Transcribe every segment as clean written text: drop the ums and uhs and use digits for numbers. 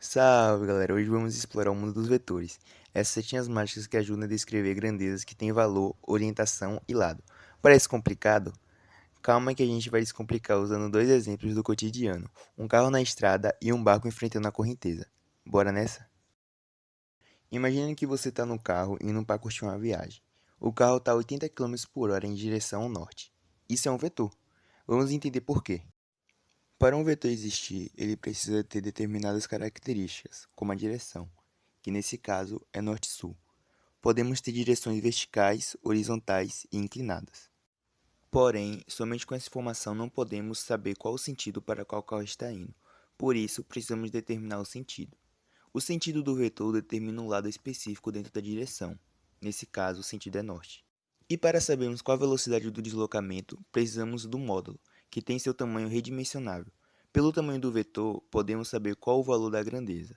Salve galera, hoje vamos explorar o mundo dos vetores. Essas setinhas mágicas que ajudam a descrever grandezas que têm valor, orientação e lado. Parece complicado? Calma que a gente vai descomplicar usando dois exemplos do cotidiano. Um carro na estrada e um barco enfrentando a correnteza. Bora nessa? Imagine que você está no carro indo para curtir uma viagem. O carro está a 80 km por hora em direção ao norte. Isso é um vetor. Vamos entender por quê. Para um vetor existir, ele precisa ter determinadas características, como a direção, que nesse caso é norte-sul. Podemos ter direções verticais, horizontais e inclinadas. Porém, somente com essa informação não podemos saber qual o sentido para qual o carro está indo. Por isso, precisamos determinar o sentido. O sentido do vetor determina um lado específico dentro da direção. Nesse caso, o sentido é norte. E para sabermos qual a velocidade do deslocamento, precisamos do módulo, que tem seu tamanho redimensionável. Pelo tamanho do vetor, podemos saber qual o valor da grandeza.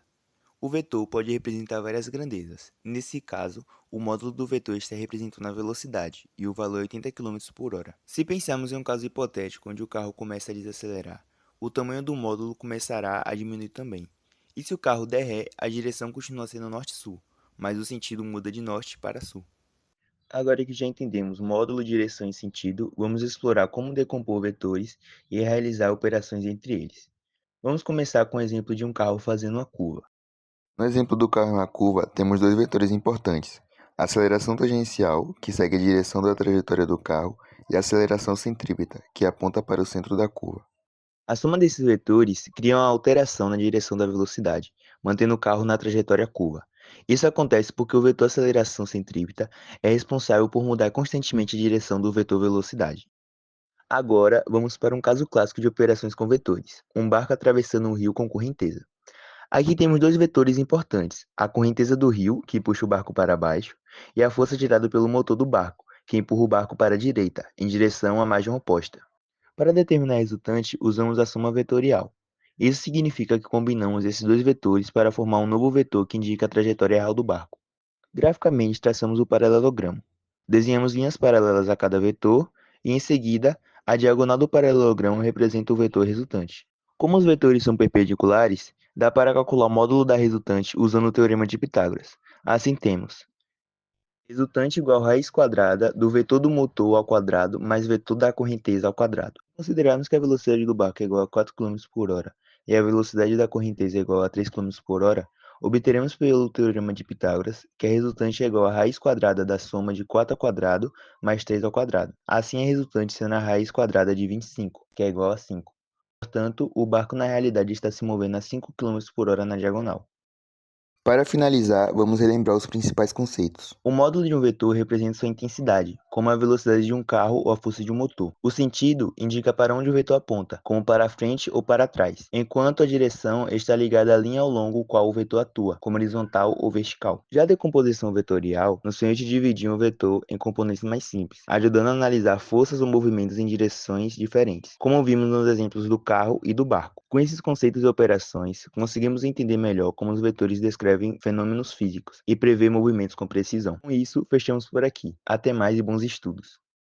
O vetor pode representar várias grandezas. Nesse caso, o módulo do vetor está representando a velocidade, e o valor é 80 km por hora. Se pensarmos em um caso hipotético onde o carro começa a desacelerar, o tamanho do módulo começará a diminuir também. E se o carro der ré, a direção continua sendo norte-sul, mas o sentido muda de norte para sul. Agora que já entendemos módulo, direção e sentido, vamos explorar como decompor vetores e realizar operações entre eles. Vamos começar com o exemplo de um carro fazendo uma curva. No exemplo do carro na curva, temos dois vetores importantes: a aceleração tangencial, que segue a direção da trajetória do carro, e a aceleração centrípeta, que aponta para o centro da curva. A soma desses vetores cria uma alteração na direção da velocidade, mantendo o carro na trajetória curva. Isso acontece porque o vetor aceleração centrípeta é responsável por mudar constantemente a direção do vetor velocidade. Agora, vamos para um caso clássico de operações com vetores: um barco atravessando um rio com correnteza. Aqui temos dois vetores importantes: a correnteza do rio, que puxa o barco para baixo, e a força gerada pelo motor do barco, que empurra o barco para a direita, em direção à margem oposta. Para determinar a resultante, usamos a soma vetorial. Isso significa que combinamos esses dois vetores para formar um novo vetor que indica a trajetória real do barco. Graficamente, traçamos o paralelogramo. Desenhamos linhas paralelas a cada vetor e, em seguida, a diagonal do paralelogramo representa o vetor resultante. Como os vetores são perpendiculares, dá para calcular o módulo da resultante usando o teorema de Pitágoras. Assim temos resultante igual a raiz quadrada do vetor do motor ao quadrado mais vetor da correnteza ao quadrado. Considerarmos que a velocidade do barco é igual a 4 km por hora e a velocidade da correnteza é igual a 3 km por hora, obteremos pelo teorema de Pitágoras que a resultante é igual a raiz quadrada da soma de 4 ao quadrado mais 3 ao quadrado. Assim, a resultante sendo a raiz quadrada de 25, que é igual a 5. Portanto, o barco na realidade está se movendo a 5 km por hora na diagonal. Para finalizar, vamos relembrar os principais conceitos. O módulo de um vetor representa sua intensidade, como a velocidade de um carro ou a força de um motor. O sentido indica para onde o vetor aponta, como para frente ou para trás, enquanto a direção está ligada à linha ao longo qual o vetor atua, como horizontal ou vertical. Já a decomposição vetorial nos permite dividir um vetor em componentes mais simples, ajudando a analisar forças ou movimentos em direções diferentes, como vimos nos exemplos do carro e do barco. Com esses conceitos e operações, conseguimos entender melhor como os vetores descrevem fenômenos físicos e prever movimentos com precisão. Com isso, fechamos por aqui. Até mais e bons estudos!